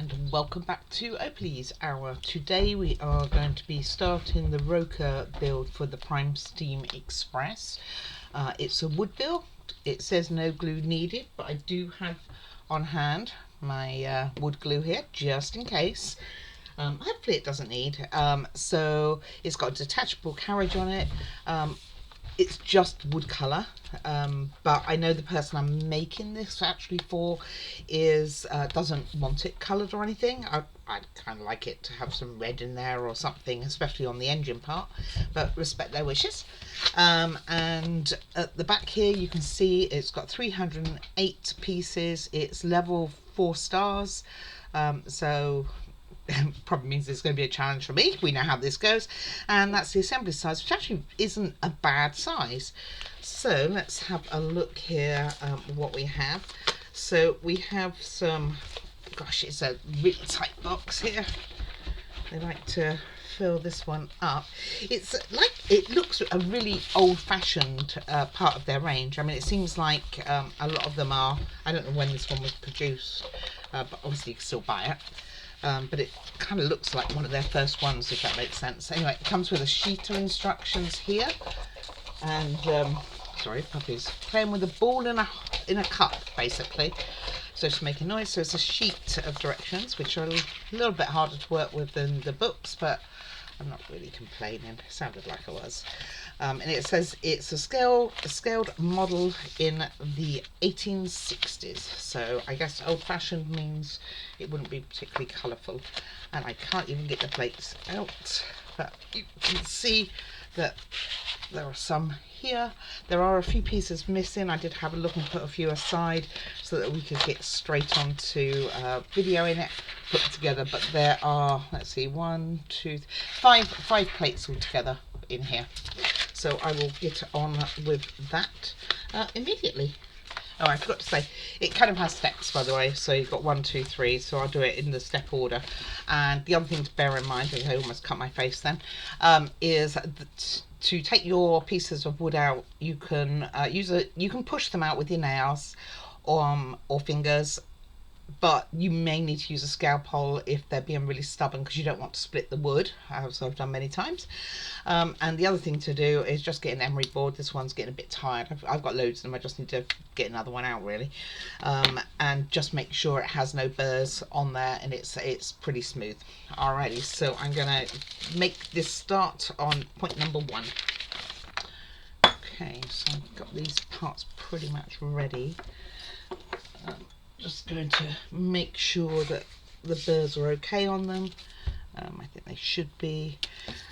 and welcome back to Opal's Hour. Today we are going to be starting the Rokr build for the Prime Steam Express. It's a wood build. It says no glue needed, but I do have on hand my wood glue here just in case. Hopefully it doesn't need. So it's got a detachable carriage on it. It's just wood colour, but I know the person I'm making this actually for is doesn't want it coloured or anything. I'd kind of like it to have some red in there or something, especially on the engine part, but respect their wishes. And at the back here you can see it's got 308 pieces. It's level 4 stars, so probably means it's going to be a challenge for me. We know how this goes, and that's the assembly size, which actually isn't a bad size. So let's have a look here what we have. So we have some, gosh, it's a really tight box here. They like to fill this one up. It's like, it looks a really old-fashioned part of their range. I mean, it seems like a lot of them are, I don't know when this one was produced, but obviously you can still buy it. But it kind of looks like one of their first ones, if that makes sense. Anyway, it comes with a sheet of instructions here, and sorry, puppy's playing with a ball in a cup, basically. So it's making noise. So it's a sheet of directions, which are a little bit harder to work with than the books, but I'm not really complaining. It sounded like I was. And it says it's a scaled model in the 1860s. So I guess old-fashioned means it wouldn't be particularly colourful. And I can't even get the plates out, but you can see that there are some here. There are a few pieces missing. I did have a look and put a few aside so that we could get straight onto videoing it, put it together. But there are, let's see, 1, 2, 5 plates altogether in here. So I will get on with that immediately. Oh, I forgot to say, it kind of has steps, by the way. So you've got 1, 2, 3. So I'll do it in the step order. And the other thing to bear in mind, I almost cut my face then, is that to take your pieces of wood out, you can you can push them out with your nails or fingers, but you may need to use a scalpel if they're being really stubborn, because you don't want to split the wood, as I've done many times. And the other thing to do is just get an emery board. This one's getting a bit tired. I've got loads of them. I just need to get another one out, really. And just make sure it has no burrs on there and it's pretty smooth. Alrighty, so I'm gonna make this start on point number 1. Okay, so I've got these parts pretty much ready. Just going to make sure that the burrs are okay on them. I think they should be.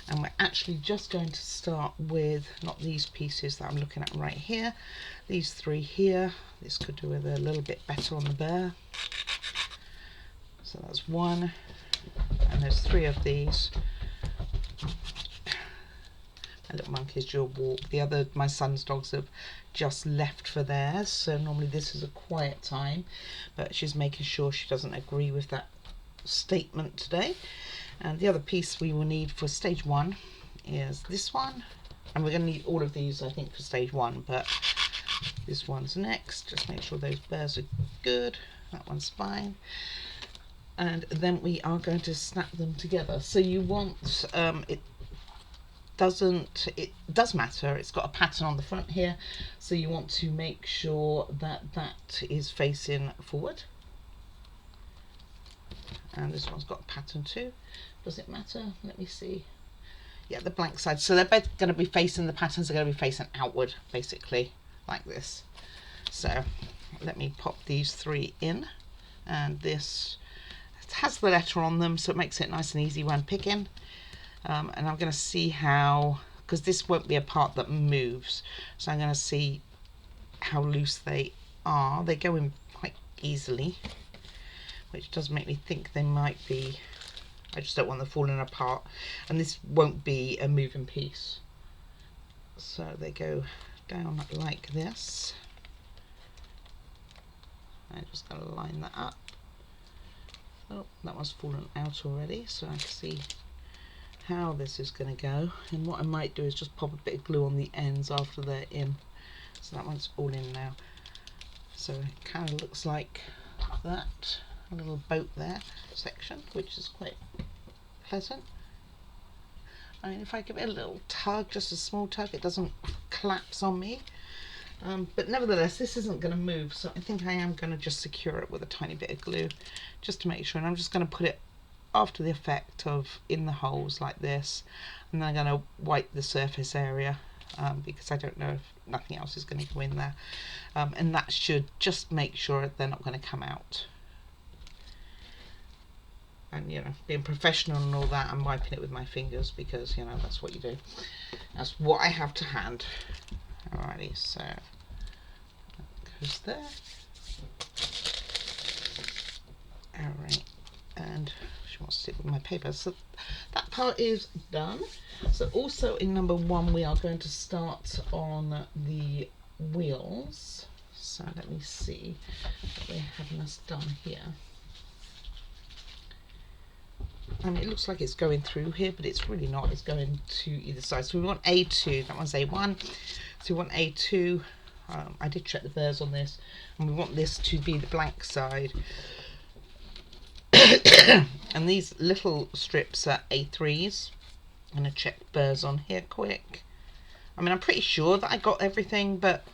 And we're actually just going to start with not these pieces that I'm looking at right here, these 3 here. This could do with a little bit better on the burr. So that's 1, and there's 3 of these. My little monkey's dual walk. The other, my son's dogs have just left for theirs, so normally this is a quiet time, but she's making sure she doesn't agree with that statement today. And the other piece we will need for stage 1 is this one, and we're going to need all of these, I think, for stage 1, but this one's next. Just make sure those burrs are good. That one's fine. And then we are going to snap them together. So you want it does matter, it's got a pattern on the front here, so you want to make sure that that is facing forward, and this one's got a pattern too. Does it matter? Let me see. Yeah, the blank side, so they're both going to be facing, the patterns are going to be facing outward, basically like this. So let me pop these 3 in, and this has the letter on them, so it makes it nice and easy when picking. And I'm going to see how, because this won't be a part that moves, so I'm going to see how loose they are. They go in quite easily, which does make me think they might be. I just don't want them falling apart, and this won't be a moving piece. So they go down like this. I'm just going to line that up. Oh, that one's fallen out already, so I can see how this is going to go. And what I might do is just pop a bit of glue on the ends after they're in. So that one's all in now. So it kind of looks like that. a little boat there section, which is quite pleasant. I mean, if I give it a little tug, just a small tug, it doesn't collapse on me. But nevertheless, this isn't going to move, so I think I am going to just secure it with a tiny bit of glue, just to make sure. And I'm just going to put it after the effect of in the holes like this, and then I'm going to wipe the surface area because I don't know if nothing else is going to go in there. And that should just make sure they're not going to come out. And, you know, being professional and all that, I'm wiping it with my fingers because, you know, that's what you do. That's what I have to hand. Alrighty, so that goes there. Alright, and she wants to sit with my paper. So that part is done. So also in number 1, we are going to start on the wheels. So let me see what they're having us done here. I mean, it looks like it's going through here, but it's really not. It's going to either side. So we want A2, that one's A1. So we want A2. I did check the burrs on this, and we want this to be the blank side. And these little strips are A3s. I'm going to check burrs on here quick. I mean, I'm pretty sure that I got everything, but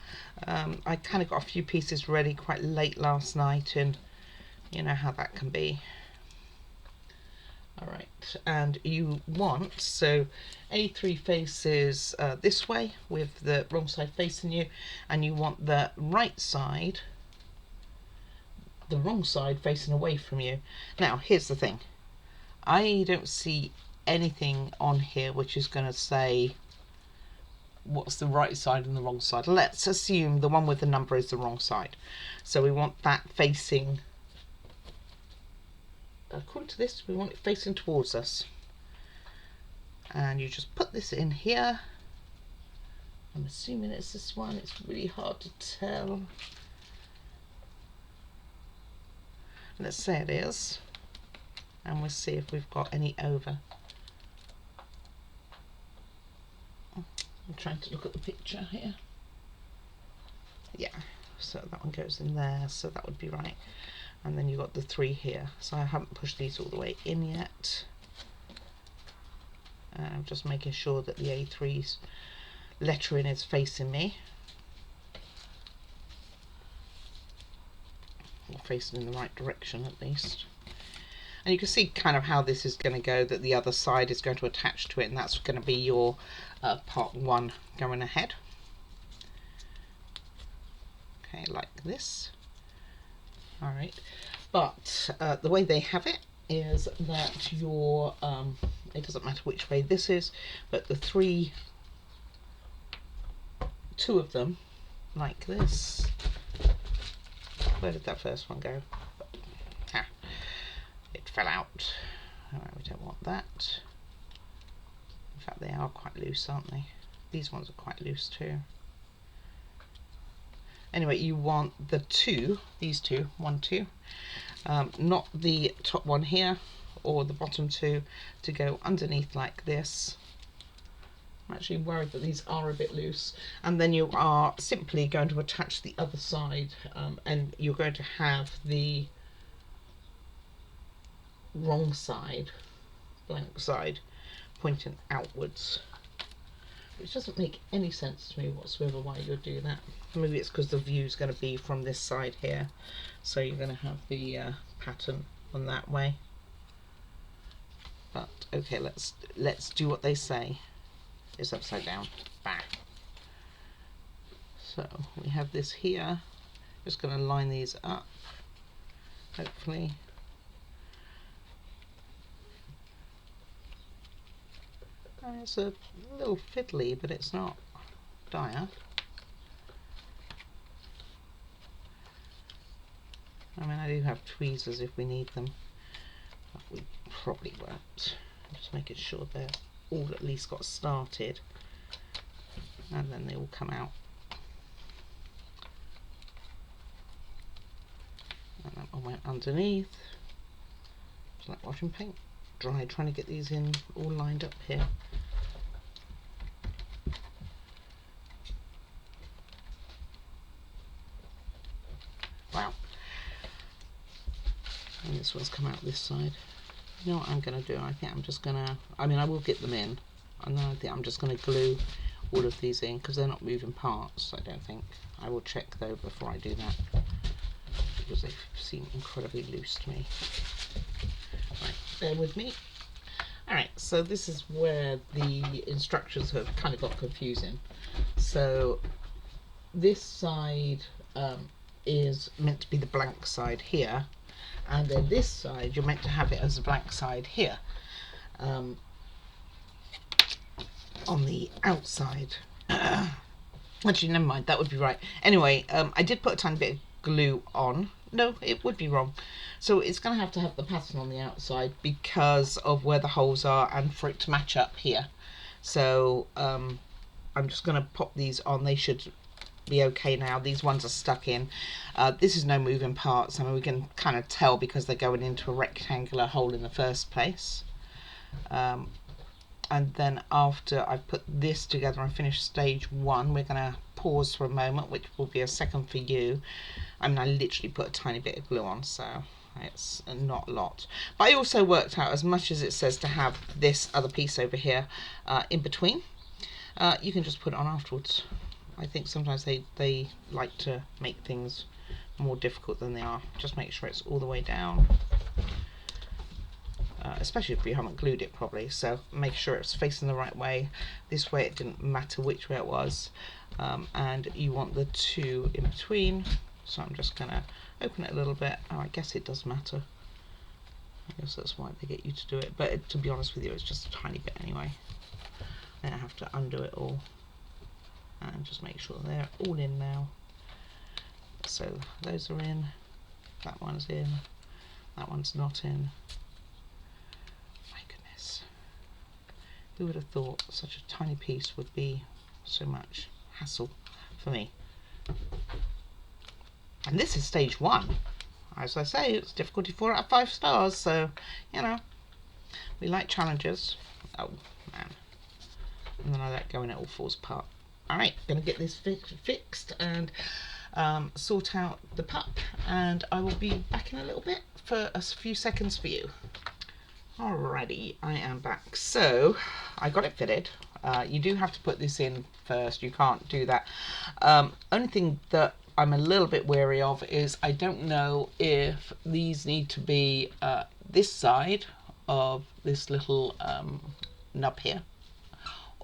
I kind of got a few pieces ready quite late last night, and you know how that can be. Alright, and you want, so A3 faces this way with the wrong side facing you, and you want the right side, the wrong side facing away from you. Now, here's the thing. I don't see anything on here which is going to say what's the right side and the wrong side. Let's assume the one with the number is the wrong side. So we want that facing, according to this, we want it facing towards us. And you just put this in here. I'm assuming it's this one. It's really hard to tell. Let's say it is. And we'll see if we've got any over. I'm trying to look at the picture here. Yeah, so that one goes in there, so that would be right. And then you've got the 3 here. So I haven't pushed these all the way in yet. I'm just making sure that the A3's lettering is facing me. Or facing in the right direction at least. And you can see kind of how this is going to go, that the other side is going to attach to it, and that's going to be your part 1 going ahead. Okay, like this. Alright, but the way they have it is that your, it doesn't matter which way this is, but the 2 of them, like this. Where did that first one go? Ah, it fell out. Alright, we don't want that. In fact, they are quite loose, aren't they? These ones are quite loose too. Anyway, you want the 2, these 2, 1, 2, not the top one here or the bottom 2, to go underneath like this. I'm actually worried that these are a bit loose. And then you are simply going to attach the other side, and you're going to have the wrong side, blank side, pointing outwards. Which doesn't make any sense to me whatsoever why you'd do that. Maybe it's because the view is going to be from this side here, so you're going to have the pattern on that way. But okay, let's do what they say. It's upside down. Back. So we have this here. Just going to line these up. Hopefully. It's a little fiddly, but it's not dire. I mean, I do have tweezers if we need them, but we probably won't. Just making sure they're all at least got started, and then they all come out. And that one went underneath. It's like washing paint dry, trying to get these in all lined up here. Wow. one's come out this side. You know what I'm going to do? I think I'm just going to, I mean, I will get them in, and then I think I'm just going to glue all of these in because they're not moving parts, I don't think. I will check though before I do that because they seem incredibly loose to me. Right, bear with me. Alright, so this is where the instructions have kind of got confusing. So this side is meant to be the blank side here, and then this side you're meant to have it as a blank side here on the outside. Actually, never mind, that would be right. Anyway, I did put a tiny bit of glue on. No, it would be wrong. So it's going to have the pattern on the outside because of where the holes are and for it to match up here. So I'm just going to pop these on. They should be okay now. These ones are stuck in. This is no moving parts. I mean, we can kind of tell because they're going into a rectangular hole in the first place. And then after I've put this together and finished stage 1, we're going to pause for a moment, which will be a second for you. I mean, I literally put a tiny bit of glue on, so it's not a lot. But I also worked out, as much as it says to have this other piece over here in between, you can just put it on afterwards. I think sometimes they like to make things more difficult than they are. Just make sure it's all the way down. Especially if you haven't glued it properly, so make sure it's facing the right way. This way it didn't matter which way it was, and you want the two in between. So I'm just going to open it a little bit. Oh, I guess it does matter. I guess that's why they get you to do it, but to be honest with you, it's just a tiny bit anyway. Then I have to undo it all and just make sure they're all in now. So those are in, that one's in, that one's not in. Who would have thought such a tiny piece would be so much hassle for me? And this is stage 1. As I say, it's difficulty 4 out of 5 stars, so, you know, we like challenges. Oh, man. And then I let go and it all falls apart. Alright, gonna get this fixed and sort out the pup, and I will be back in a little bit for a few seconds for you. Alrighty, I am back. So I got it fitted. You do have to put this in first. You can't do that. Only thing that I'm a little bit wary of is I don't know if these need to be this side of this little nub here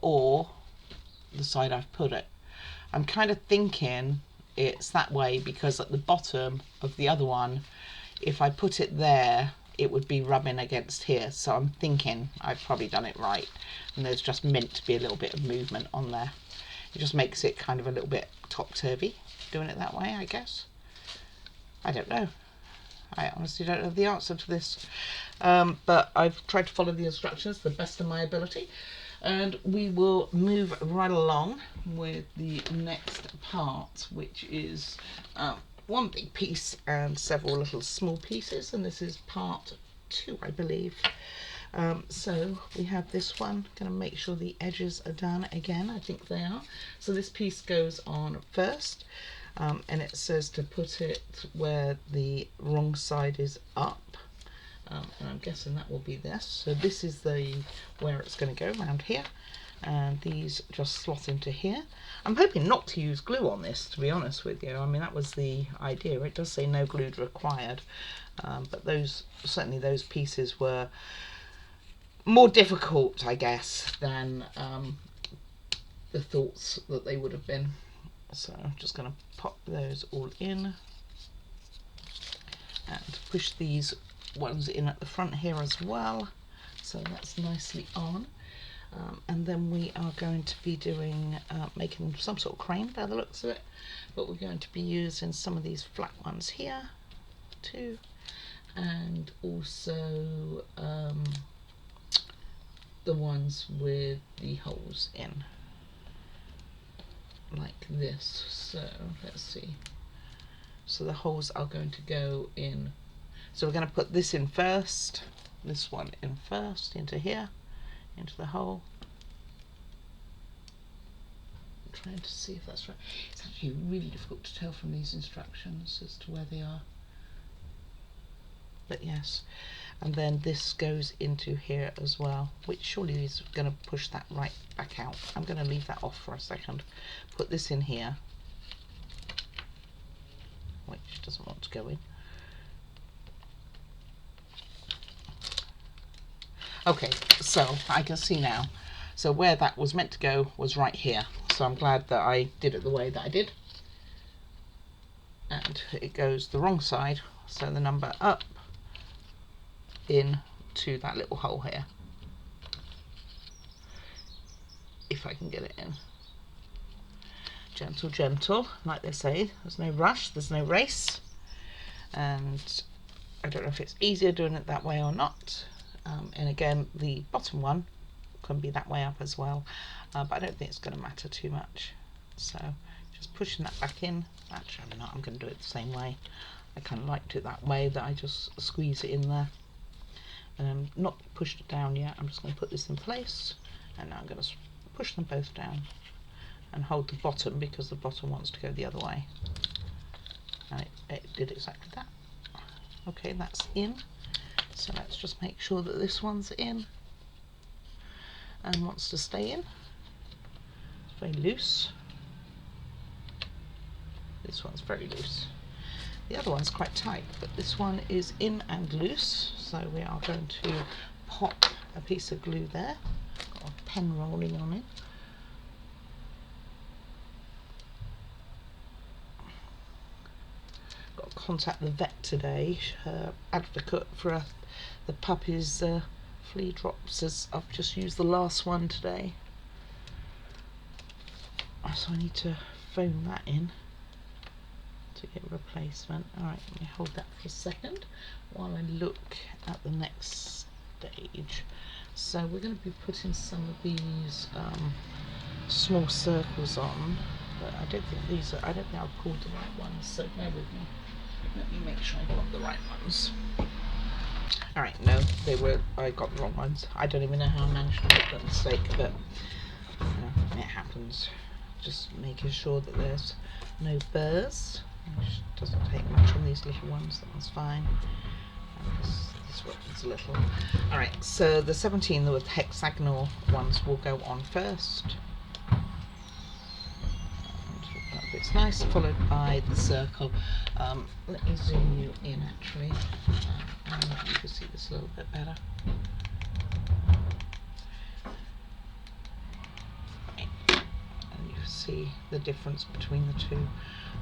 or the side I've put it. I'm kind of thinking it's that way because at the bottom of the other one, if I put it there, it would be rubbing against here. So I'm thinking I've probably done it right, and there's just meant to be a little bit of movement on there. It just makes it kind of a little bit top-turvy doing it that way, I guess. I don't know. I honestly don't know the answer to this, but I've tried to follow the instructions to the best of my ability, and we will move right along with the next part, which is one big piece and several little small pieces, and this is part 2, I believe. So we have this one. Going to make sure the edges are done again. I think they are. So this piece goes on first, and it says to put it where the wrong side is up, and I'm guessing that will be this. So this is the where it's going to go, around here, and these just slot into here. I'm hoping not to use glue on this, to be honest with you. I mean, that was the idea. It does say no glue required, but certainly those pieces were more difficult, I guess, than the thoughts that they would have been. So I'm just going to pop those all in and push these ones in at the front here as well. So that's nicely on. And then we are going to be doing, making some sort of crane by the looks of it, but we're going to be using some of these flat ones here too, and also the ones with the holes in, like this. So let's see. So the holes are going to go in. So we're going to put this in first, this one in first, into here, into the hole. I'm trying to see if that's right. It's actually really difficult to tell from these instructions as to where they are. but yes. And then this goes into here as well, which surely is going to push that right back out. I'm going to leave that off for a second. Put this in here, which doesn't want to go in. Okay, so I can see now. So where that was meant to go was right here. So I'm glad that I did it the way that I did. And it goes the wrong side, so the number up in to that little hole here. If I can get it in. Gentle, gentle, like they say. There's no rush, there's no race. And I don't know if it's easier doing it that way or not. And again, the bottom one can be that way up as well, but I don't think it's going to matter too much. So just pushing that back in. Actually, I'm not. I'm going to do it the same way. I kind of liked it that way, that I just squeeze it in there. And I'm not pushed it down yet. I'm just going to put this in place, and now I'm going to push them both down and hold the bottom, because the bottom wants to go the other way. And it did exactly that. Okay, that's in. So let's just make sure that this one's in and wants to stay in. It's very loose. This one's very loose. The other one's quite tight, but this one is in and loose. So we are going to pop a piece of glue there. Got a pen rolling on it. Got to contact the vet today. Her advocate for the puppy's flea drops, as I've just used the last one today. So I need to phone that in to get a replacement. Alright, let me hold that for a second while I look at the next stage. So we're going to be putting some of these small circles on, but I don't think these are, I don't think I've pulled the right ones, so bear with me. Let me make sure I got the right ones. Alright, no, I got the wrong ones. I don't even know how I managed to make that mistake, but it happens. Just making sure that there's no burrs, which doesn't take much on these little ones. That one's fine. And this one's a little. Alright, so the 17, the hexagonal ones, will go on first. It's nice, followed by the circle. Let me zoom you in actually. You can see this a little bit better. And you see the difference between the two.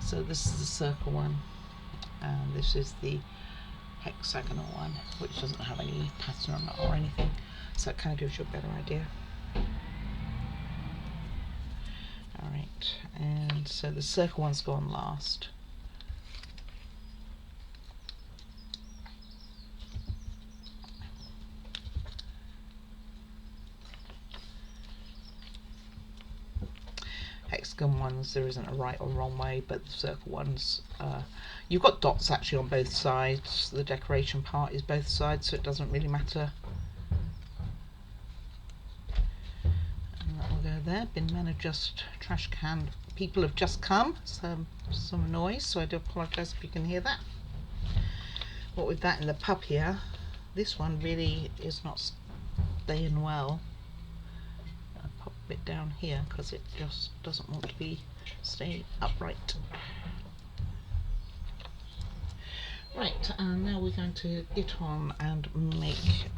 So this is the circle one, and this is the hexagonal one, which doesn't have any pattern on it or anything. So it kind of gives you a better idea. Alright, and so the circle one's gone last. Hexagon ones, there isn't a right or wrong way, but the circle ones, you've got dots actually on both sides. The decoration part is both sides, so it doesn't really matter. There, bin men have just, trash can people have just come, so some noise, so I do apologise if you can hear that. What with that in the pub here, this one really is not staying well. I'll pop a bit down here because it just doesn't want to be staying upright. Right, and now we're going to get on and make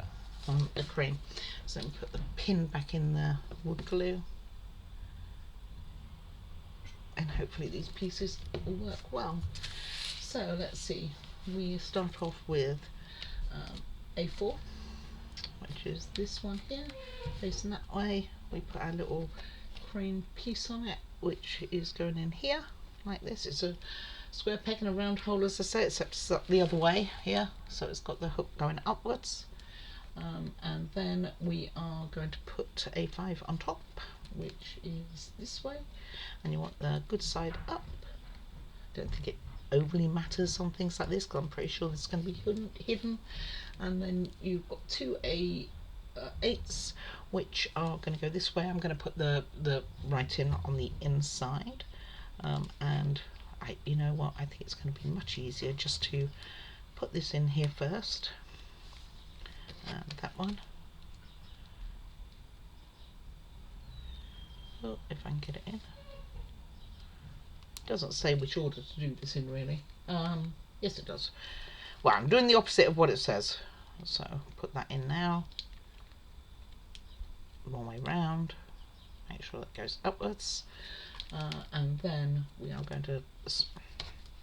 a crane. So let me put the pin back in the wood glue, and hopefully these pieces will work well. So let's see, we start off with A4, which is this one here, facing that way. We put our little crane piece on it, which is going in here like this. It's a square peg in a round hole, as I say, except it's up the other way here, so it's got the hook going upwards. And then we are going to put A5 on top, which is this way, and you want the good side up. Don't think it overly matters on things like this, because I'm pretty sure this is going to be hidden. And then you've got two A8s, which are going to go this way. I'm going to put the writing on the inside, and you know what, I think it's going to be much easier just to put this in here first, and that one. Oh, if I can get it in. It doesn't say which order to do this in, really. Yes it does. Well, I'm doing the opposite of what it says. So put that in now. One way round. Make sure that goes upwards. And then we are going to...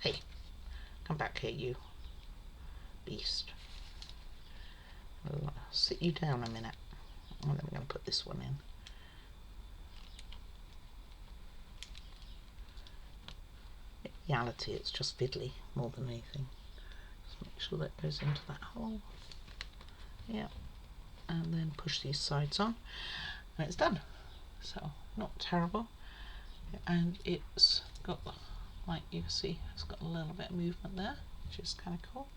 Hey, come back here, you beast. I'll sit you down a minute. And then we're going to put this one in. In reality, it's just fiddly more than anything. Just make sure that goes into that hole. Yeah. And then push these sides on. And it's done. So, not terrible. And it's got, like you can see, it's got a little bit of movement there, which is kind of cool.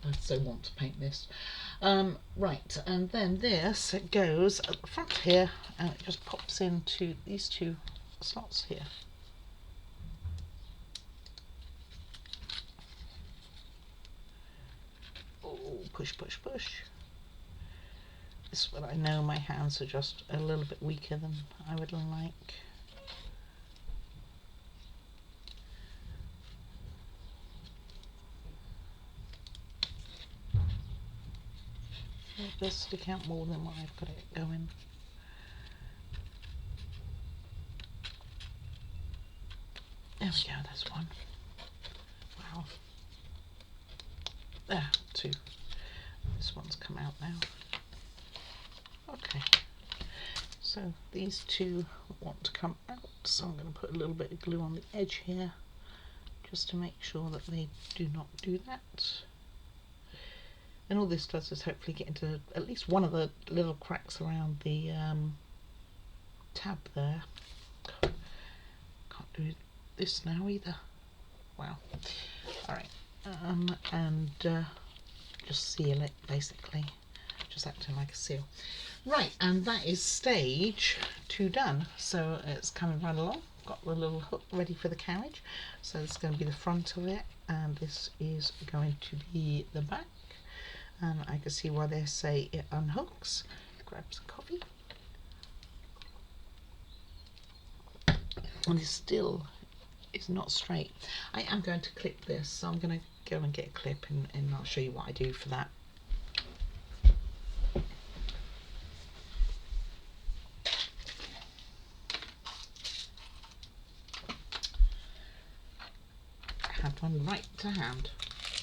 I so want to paint this. Right, and then this goes at the front here, and it just pops into these two slots here. Oh, push, push, push. This one, I know my hands are just a little bit weaker than I would like. It does stick out more than what I've got it going. There we go, there's one. Wow. There, two. This one's come out now. Okay. So these two want to come out, so I'm going to put a little bit of glue on the edge here, just to make sure that they do not do that. And all this does is hopefully get into at least one of the little cracks around the tab there. Can't do this now either. Wow. Alright. And just seal it basically. Just acting like a seal. Right, and that is stage 2 done. So it's coming right along. Got the little hook ready for the carriage. So this is going to be the front of it, and this is going to be the back. And I can see why they say it unhooks. Grab some coffee. And this still is not straight. I am going to clip this, so I'm going to go and get a clip, and I'll show you what I do for that. I have one right to hand.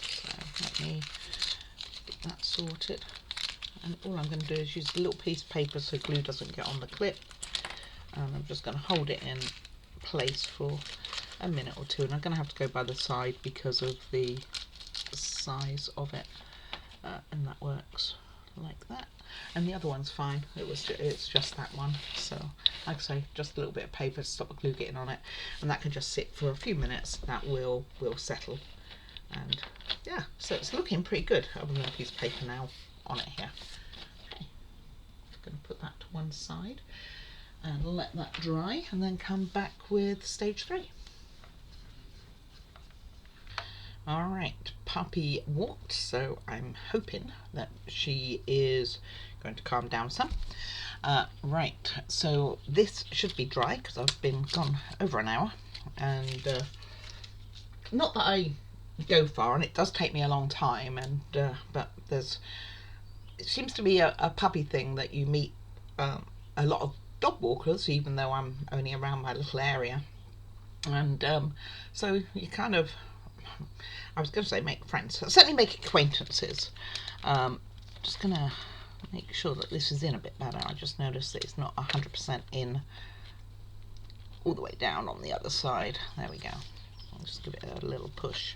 So let me get that sorted. And all I'm going to do is use a little piece of paper so glue doesn't get on the clip. And I'm just going to hold it in place for a minute or two, and I'm going to have to go by the side because of the size of it, and that works like that. And the other one's fine. It's just that one. So like I say, just a little bit of paper to stop the glue getting on it, and that can just sit for a few minutes. That will settle. And yeah, so it's looking pretty good. Other than a piece of paper now on it here. Okay, I'm going to put that to one side and let that dry, and then come back with stage 3. Alright, puppy walked, so I'm hoping that she is going to calm down some. Right, so this should be dry because I've been gone over an hour, and not that I go far, and it does take me a long time, and but it seems to be a puppy thing that you meet a lot of dog walkers, even though I'm only around my little area, and so you kind of, I was going to say make friends, certainly make acquaintances. Just gonna make sure that this is in a bit better. I just noticed that it's not 100% in all the way down on the other side. There we go. I'll just give it a little push.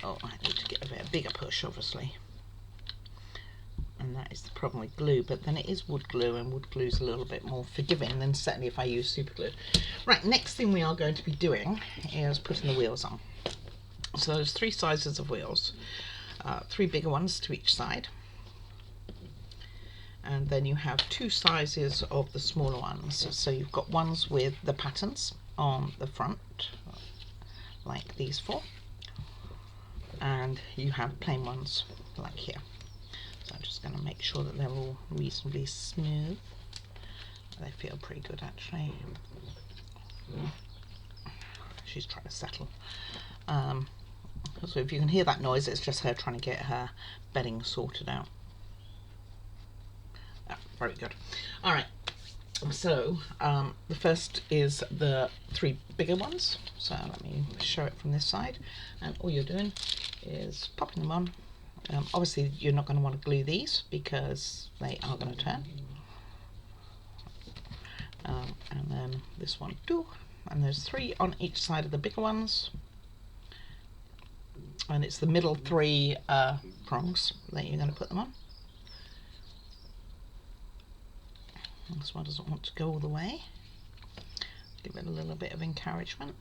Oh, I need to get a bit bigger push, obviously. And that is the problem with glue, but then it is wood glue, and wood glue is a little bit more forgiving than certainly if I use super glue. Right, next thing we are going to be doing is putting the wheels on. So there's 3 sizes of wheels, 3 bigger ones to each side, and then you have 2 sizes of the smaller ones. So you've got ones with the patterns on the front, like these 4, and you have plain ones like here. So I'm just going to make sure that they're all reasonably smooth. They feel pretty good actually. She's trying to settle. So if you can hear that noise, it's just her trying to get her bedding sorted out. Oh, very good. All right. So the first is the 3 bigger ones. So let me show it from this side. And all you're doing is popping them on. Obviously, you're not going to want to glue these because they are going to turn. And then this one too. And there's 3 on each side of the bigger ones. And it's the middle 3 prongs that you're going to put them on. This one doesn't want to go all the way. Give it a little bit of encouragement.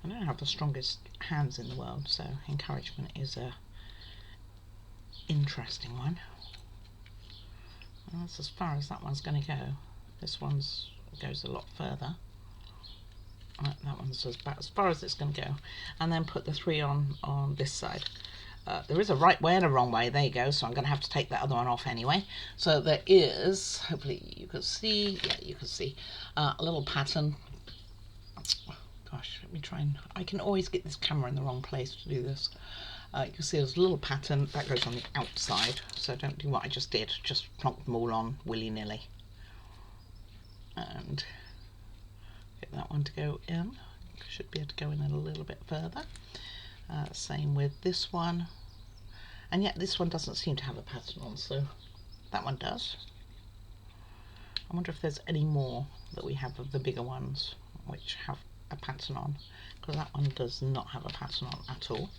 I don't have the strongest hands in the world, so encouragement is a interesting one. And that's as far as that one's going to go. This one's goes a lot further. That one's about as far as it's going to go. And then put the 3 on this side. There is a right way and a wrong way. There you go. So I'm going to have to take that other one off anyway. So there is, hopefully you can see, yeah, you can see a little pattern. Gosh, let me try and, I can always get this camera in the wrong place to do this. You can see there's a little pattern that goes on the outside. So don't do what I just did. Just plonk them all on willy-nilly. And get that one to go in. Should be able to go in a little bit further. Same with this one, and yet this one doesn't seem to have a pattern on, so that one does. I wonder if there's any more that we have of the bigger ones which have a pattern on, because that one does not have a pattern on at all.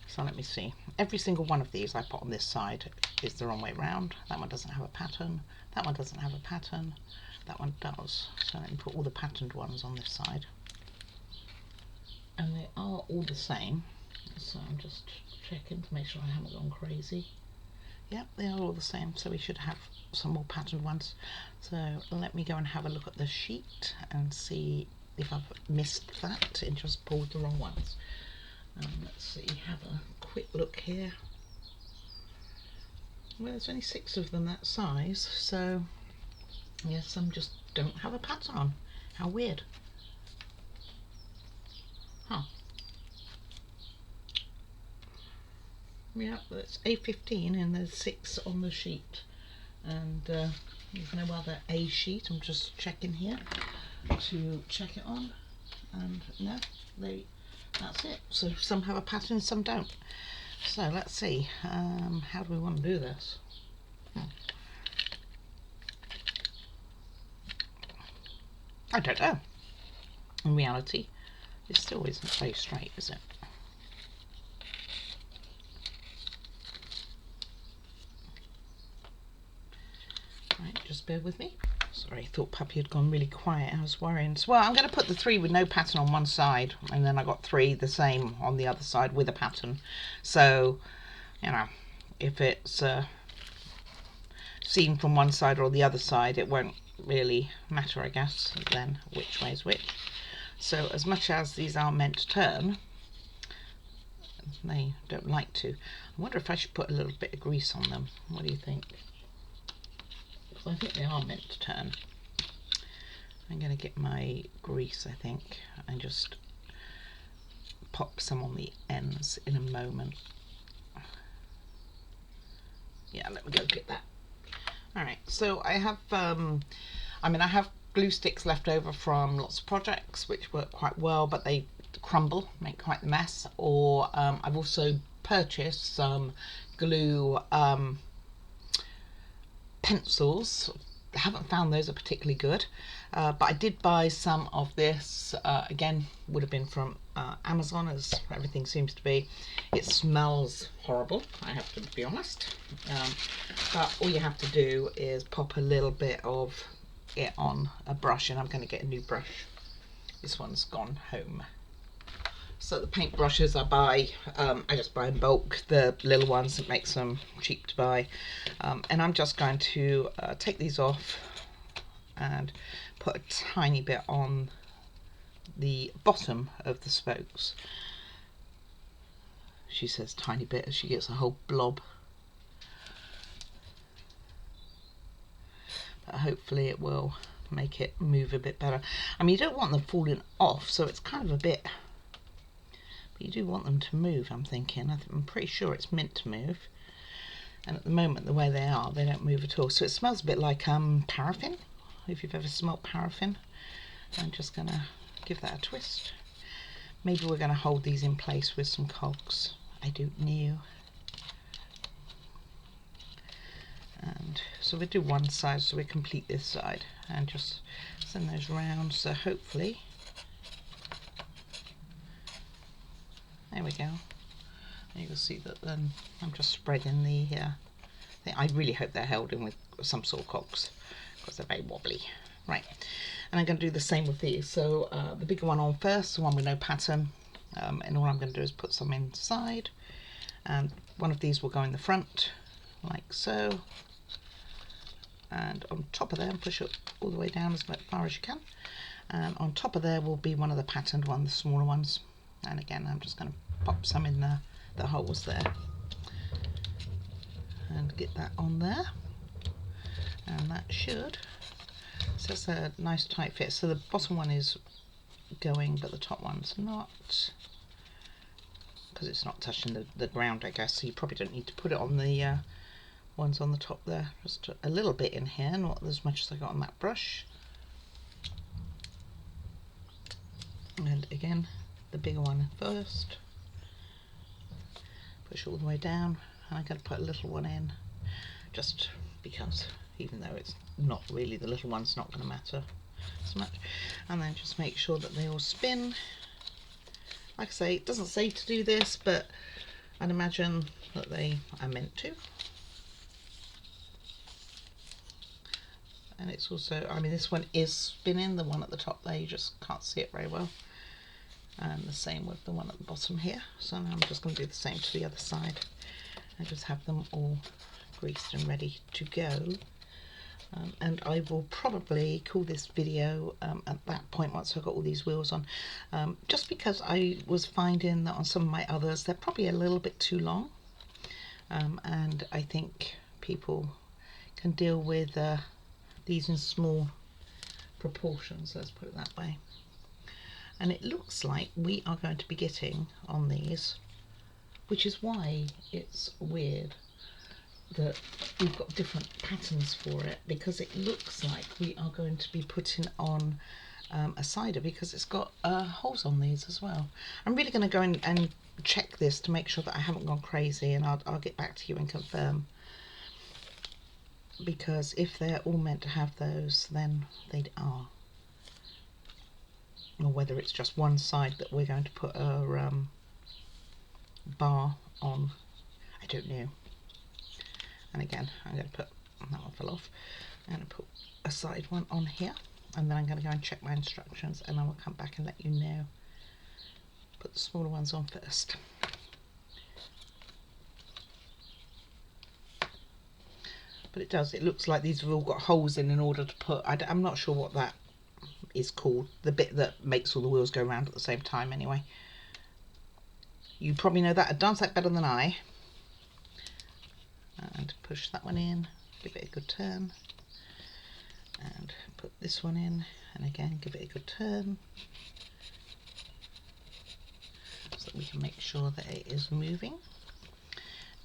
So let me see. Every single one of these I put on this side is the wrong way round. That one doesn't have a pattern. That one doesn't have a pattern. That one does. So let me put all the patterned ones on this side. And they are all the same, so I'm just checking to make sure I haven't gone crazy. Yep, they are all the same, so we should have some more patterned ones. So let me go and have a look at the sheet and see if I've missed that and just pulled the wrong ones. Let's see, have a quick look here. Well, there's only 6 of them that size, so yeah, some just don't have a pattern on. How weird. Huh. Yeah, that's A15 and there's 6 on the sheet. And there's no other A sheet. I'm just checking here to check it on. And no, that's it. So some have a pattern, some don't. So let's see. How do we want to do this? I don't know. In reality, it still isn't very straight, is it? Right, just bear with me. Sorry, I thought Puppy had gone really quiet. I was worrying. So, well, I'm going to put the 3 with no pattern on one side, and then I got 3 the same on the other side with a pattern. So, you know, if it's seen from one side or the other side, it won't really matter, I guess, then which way is which. So as much as these are meant to turn, they don't like to. I wonder if I should put a little bit of grease on them. What do you think? Because I think they are meant to turn. I'm going to get my grease, I think, and just pop some on the ends in a moment. Yeah, let me go get that. Alright, so I have, I have glue sticks left over from lots of projects which work quite well, but they crumble, make quite the mess. Or I've also purchased some glue pencils. I haven't found those are particularly good, but I did buy some of this. Again, would have been from Amazon, as everything seems to be. It smells horrible, I have to be honest, but all you have to do is pop a little bit of it on a brush, and I'm going to get a new brush. This one's gone home. So the paint brushes I buy, I just buy in bulk, the little ones. It makes them cheap to buy, and I'm just going to take these off and put a tiny bit on the bottom of the spokes. She says tiny bit as she gets a whole blob. But hopefully it will make it move a bit better. I mean, you don't want them falling off, so it's kind of a bit, but you do want them to move, I'm thinking. I'm pretty sure it's meant to move. And at the moment, the way they are, they don't move at all. So it smells a bit like paraffin, if you've ever smelt paraffin. I'm just going to give that a twist. Maybe we're going to hold these in place with some cogs. I don't know. And so we do one side, so we complete this side, and just send those round. So hopefully, there we go. You can see that then I'm just spreading the thing. I really hope they're held in with some sort of cogs, because they're very wobbly. Right, and I'm going to do the same with these. So the bigger one on first, the one with no pattern, and all I'm going to do is put some inside, and one of these will go in the front, like so, and on top of there, push it all the way down as far as you can, and on top of there will be one of the patterned ones, the smaller ones, and again I'm just going to pop some in the holes there and get that on there, and that should, so that's a nice tight fit. So the bottom one is going but the top one's not, because it's not touching the ground, I guess, so you probably don't need to put it on the ones on the top there. Just a little bit in here, not as much as I got on that brush, and again the bigger one first. Push all the way down, and I'm going to put a little one in, just because, even though it's not really, the little one's not going to matter so much. And then just make sure that they all spin. Like I say, it doesn't say to do this, but I'd imagine that they are meant to. And it's also, I mean, this one is spinning, the one at the top there, you just can't see it very well. And the same with the one at the bottom here. So now I'm just going to do the same to the other side and just have them all greased and ready to go. And I will probably call this video at that point, once I've got all these wheels on, just because I was finding that on some of my others they're probably a little bit too long, and I think people can deal with these in small proportions, let's put it that way. And it looks like we are going to be getting on these, which is why it's weird that we've got different patterns for it, because it looks like we are going to be putting on a cider, because it's got holes on these as well. I'm really going to go in and check this to make sure that I haven't gone crazy, and I'll get back to you and confirm, because if they're all meant to have those, then they are. Or whether it's just one side that we're going to put a bar on, I don't know. And again, I'm going to put, that one fell off, I'm going to put a side one on here, and then I'm going to go and check my instructions, and I will come back and let you know. Put the smaller ones on first. But it looks like these have all got holes in order to put, I'm not sure what that is called, the bit that makes all the wheels go round at the same time anyway. You probably know that, I'd dance that better than I. And push that one in, give it a good turn, and put this one in, and again give it a good turn, so that we can make sure that it is moving.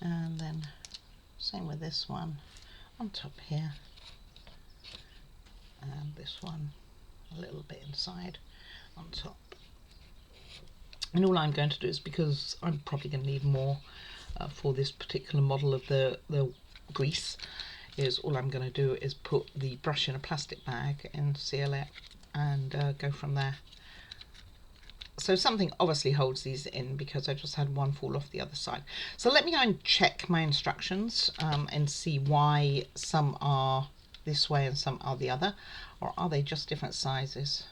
And then same with this one on top here, and this one a little bit inside on top. And all I'm going to do is, because I'm probably going to need more for this particular model of the grease, is all I'm going to do is put the brush in a plastic bag and seal it, and go from there. So something obviously holds these in, because I just had one fall off the other side. So let me go and check my instructions and see why some are this way and some are the other, or are they just different sizes?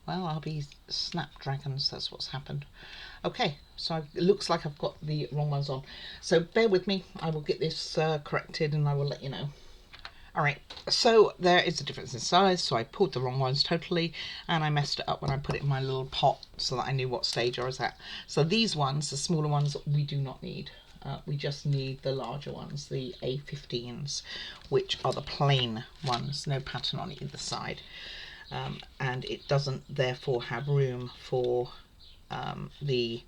Well, I'll be snapdragons, that's what's happened. Okay, so it looks like I've got the wrong ones on. So bear with me, I will get this corrected and I will let you know. Alright, so there is a difference in size, so I pulled the wrong ones totally, and I messed it up when I put it in my little pot so that I knew what stage I was at. So these ones, the smaller ones, we do not need. We just need the larger ones, the A15s, which are the plain ones, no pattern on either side. And it doesn't therefore have room for a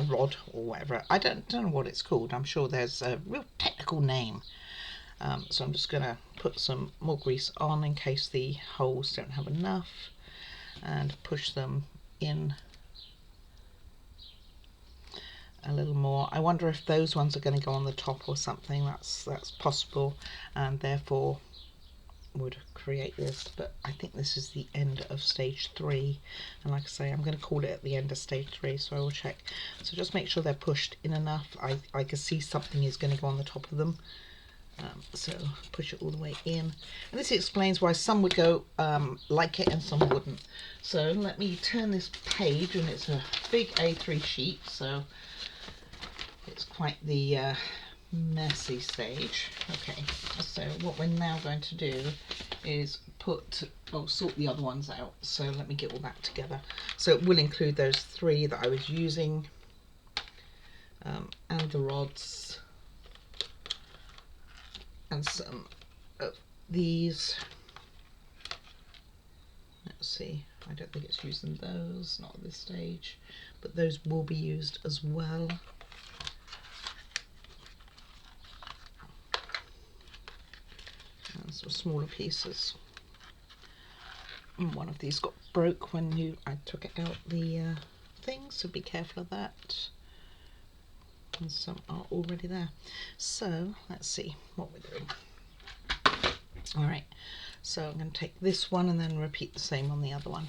rod or whatever. I don't know what it's called. I'm sure there's a real technical name. So I'm just going to put some more grease on in case the holes don't have enough, and push them in a little more. I wonder if those ones are going to go on the top or something. That's possible, and therefore would create this. But I think this is the end of stage 3, and like I say, I'm going to call it at the end of stage 3, so I will check. So just make sure they're pushed in enough. I can see something is going to go on the top of them. So push it all the way in, and this explains why some would go like it and some wouldn't. So let me turn this page, and it's a big A3 sheet, so it's quite the messy stage. Okay, so what we're now going to do is sort the other ones out. So let me get all that together. So it will include those 3 that I was using, and the rods, and some of these. Let's see, I don't think it's using those, not at this stage, but those will be used as well. And some smaller pieces. And one of these got broke when I took it out the thing, so be careful of that. And some are already there. So let's see what we're doing. Alright, so I'm going to take this one and then repeat the same on the other one.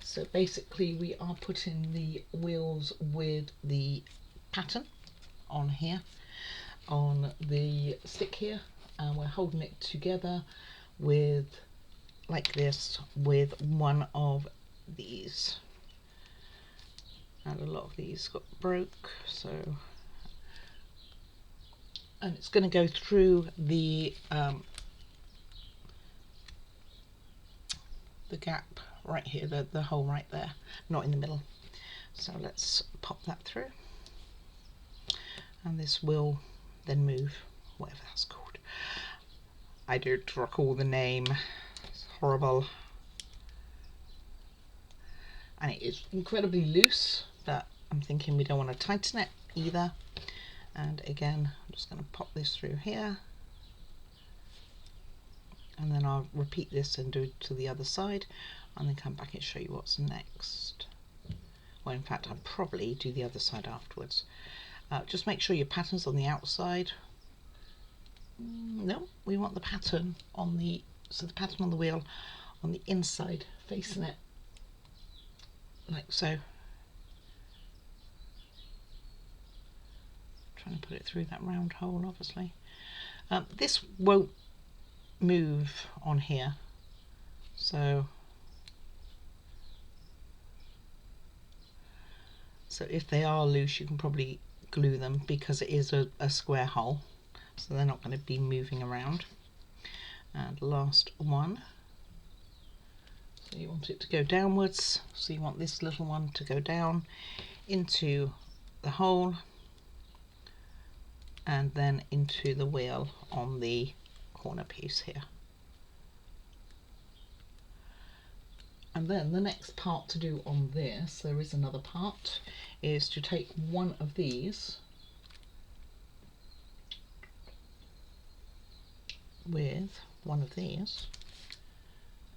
So basically we are putting the wheels with the pattern on here, on the stick here, and we're holding it together with, like this, with one of these. And a lot of these got broke, so, and it's going to go through the gap right here, the hole right there, not in the middle. So let's pop that through, and this will then move, whatever that's called. I don't recall the name, it's horrible. And it is incredibly loose, but I'm thinking we don't want to tighten it either. And again, I'm just going to pop this through here, and then I'll repeat this and do it to the other side, and then come back and show you what's next. Well, in fact, I'll probably do the other side afterwards. Just make sure your pattern's on the outside. No, we want the pattern on the pattern on the wheel on the inside, facing it like so. Trying to put it through that round hole, obviously. This won't move on here, so if they are loose, you can probably glue them, because it is a square hole, so they're not going to be moving around. And last one, so you want it to go downwards, so you want this little one to go down into the hole and then into the wheel on the corner piece here. And then the next part to do on this, there is another part, is to take one of these with one of these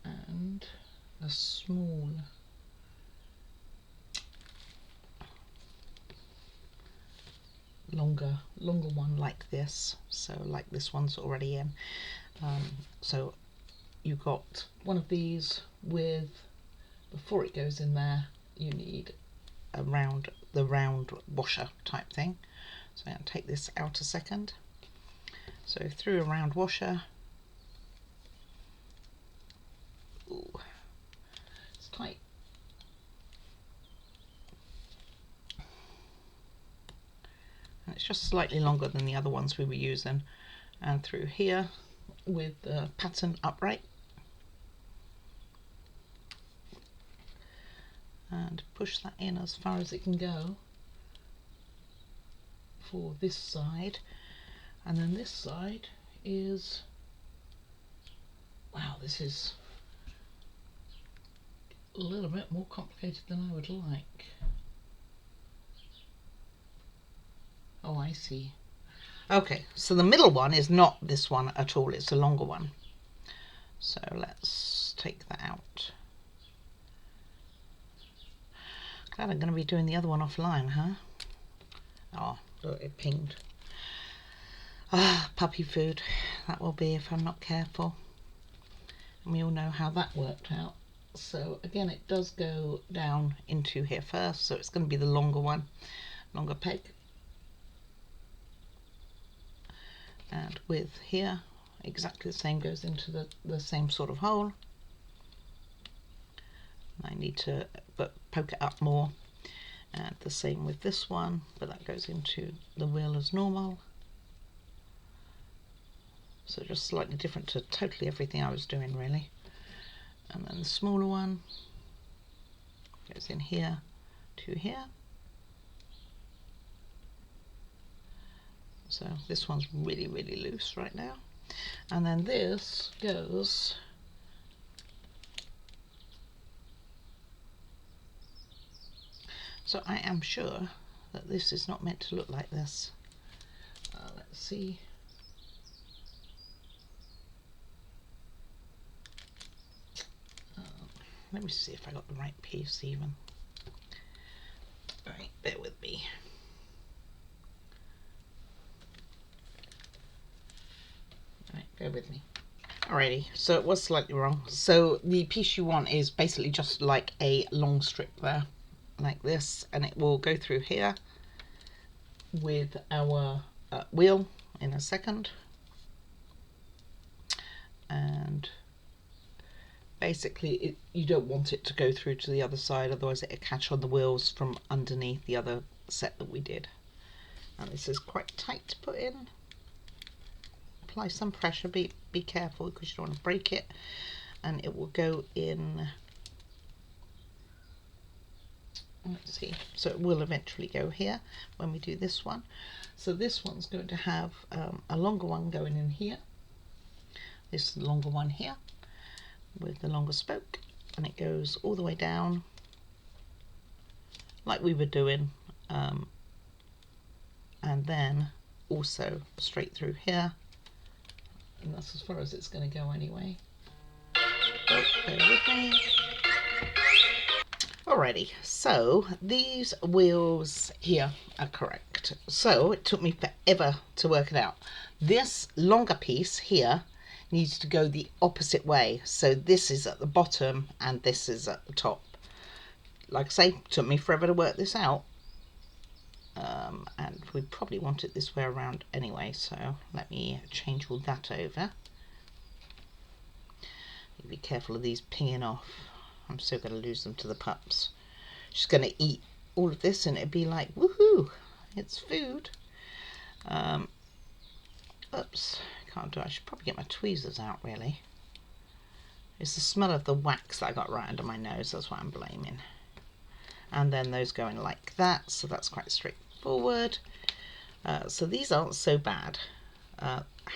and a small longer one like this, so like this one's already in. So you've got one of these with, before it goes in there, you need the round washer type thing. So I'm going to take this out a second. So through a round washer. Ooh, it's tight. And it's just slightly longer than the other ones we were using. And through here, with the pattern upright. And push that in as far as it can go for this side. And then this side is, wow, this is a little bit more complicated than I would like. Oh, I see. Okay, so the middle one is not this one at all, it's a longer one. So let's take that out. Glad I'm going to be doing the other one offline, huh? Oh, look, it pinged. Ah, puppy food. That will be if I'm not careful. And we all know how that worked out. So again, it does go down into here first, so it's going to be the longer one, longer peg. And with here, exactly the same, goes into the same sort of hole. I need to poke it up more, and the same with this one, but that goes into the wheel as normal. So just slightly different to totally everything I was doing really. And then the smaller one goes in here to here. So this one's really, really loose right now. And then this goes so I am sure that this is not meant to look like this. Let's see. Let me see if I got the right piece even. Right, bear with me. Right, bear with me. Alrighty, so it was slightly wrong. So the piece you want is basically just like a long strip there, like this, and it will go through here with our wheel in a second. And basically you don't want it to go through to the other side, otherwise it'll catch on the wheels from underneath the other set that we did. And this is quite tight to put in. Apply some pressure, be careful because you don't want to break it, and it will go in. Let's see, so it will eventually go here when we do this one. So this one's going to have a longer one going in here, this longer one here with the longer spoke, and it goes all the way down like we were doing, and then also straight through here, and that's as far as it's going to go anyway. Oh, bear with me. Alrighty, so these wheels here are correct. So it took me forever to work it out. This longer piece here needs to go the opposite way. So this is at the bottom and this is at the top. Like I say, it took me forever to work this out. And we probably want it this way around anyway, so let me change all that over. Be careful of these pinging off. I'm still going to lose them to the pups. She's going to eat all of this and it'd be like, woohoo, it's food. Oops, can't do it. I should probably get my tweezers out really. It's the smell of the wax that I got right under my nose, that's what I'm blaming. And then those going like that, so that's quite straightforward. So these aren't so bad.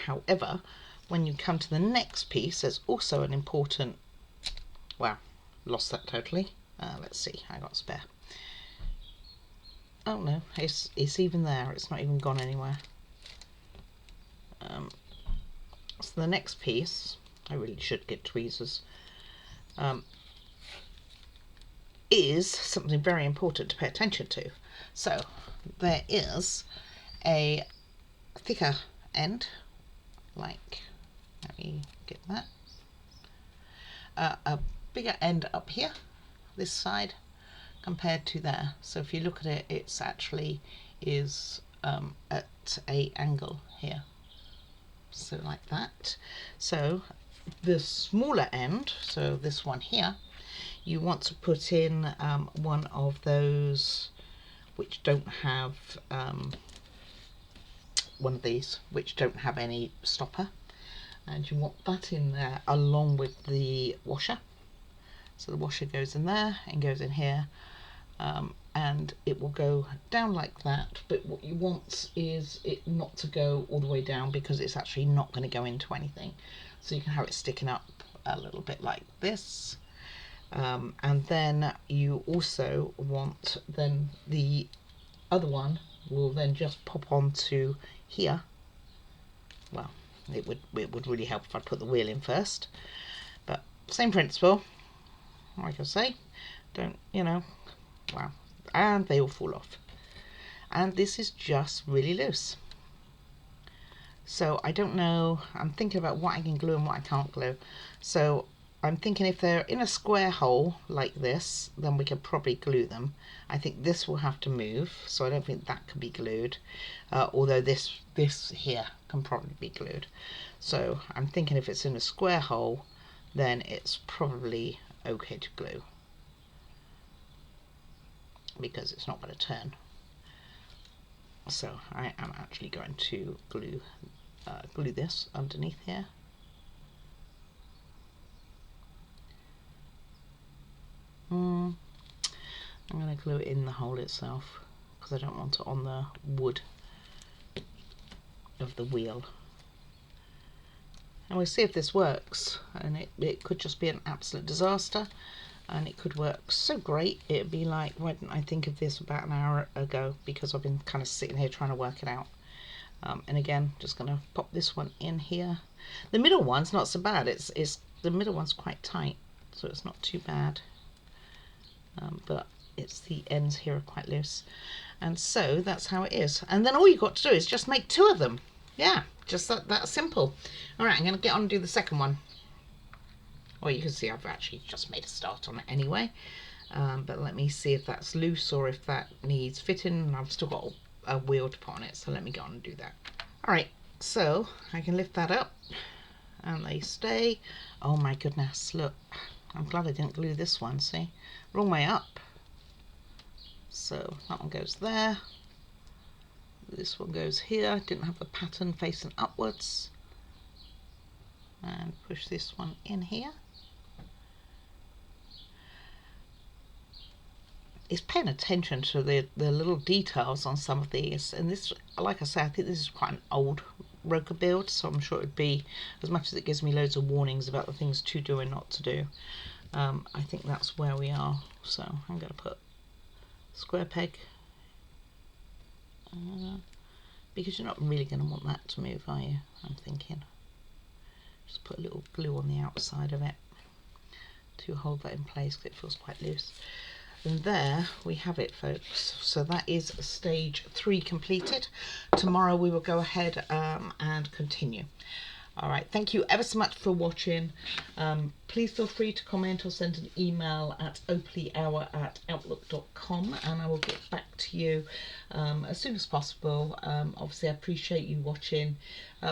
However, when you come to the next piece, there's also an important, wow, lost that totally. Let's see, I got spare. Oh no, it's even there, it's not even gone anywhere. So the next piece, I really should get tweezers, is something very important to pay attention to. So there is a thicker end, like, let me get that, a bigger end up here, this side, compared to there. So if you look at it, it's actually is at a angle here, so like that. So the smaller end, so this one here, you want to put in one of those which don't have one of these which don't have any stopper, and you want that in there along with the washer. So the washer goes in there and goes in here, and it will go down like that, but what you want is it not to go all the way down because it's actually not going to go into anything. So you can have it sticking up a little bit like this, and then you also want, then the other one will then just pop onto here. Well, it would really help if I put the wheel in first, but same principle. Like I say, don't, you know, wow, and they all fall off. And this is just really loose. So I don't know, I'm thinking about what I can glue and what I can't glue. So I'm thinking if they're in a square hole like this, then we could probably glue them. I think this will have to move, so I don't think that can be glued. Although this here can probably be glued. So I'm thinking if it's in a square hole, then it's probably okay to glue, because it's not going to turn. So I am actually going to glue this underneath here. I'm going to glue it in the hole itself because I don't want it on the wood of the wheel. And we'll see if this works, and it could just be an absolute disaster, and it could work so great it'd be like, why didn't I think of this about an hour ago, because I've been kind of sitting here trying to work it out. And again, just going to pop this one in here. The middle one's not so bad, it's the middle one's quite tight, so it's not too bad, but it's the ends here are quite loose. And so that's how it is, and then all you've got to do is just make 2 of them. Yeah, just that simple. All right, I'm going to get on and do the second one. Well, you can see I've actually just made a start on it anyway, but let me see if that's loose or if that needs fitting. I've still got a wheel to put on it, so let me go on and do that. All right, so I can lift that up and they stay. Oh my goodness, look, I'm glad I didn't glue this one, see? Wrong way up. So that one goes there. This one goes here. Didn't have the pattern facing upwards. And push this one in here. It's paying attention to the little details on some of these, and this, like I say, I think this is quite an old Rokr build, so I'm sure it would be, as much as it gives me loads of warnings about the things to do and not to do, I think that's where we are. So I'm going to put square peg, because you're not really going to want that to move, are you? I'm thinking just put a little glue on the outside of it to hold that in place because it feels quite loose. And there we have it, folks. So that is stage 3 completed. Tomorrow we will go ahead and continue. All right, thank you ever so much for watching. Please feel free to comment or send an email at opelyhour@outlook.com, and I will get back to you as soon as possible. Obviously, I appreciate you watching.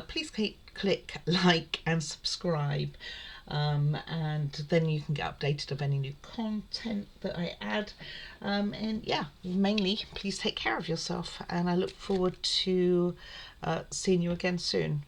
Please click like and subscribe, and then you can get updated of any new content that I add. And yeah, mainly, please take care of yourself, and I look forward to seeing you again soon.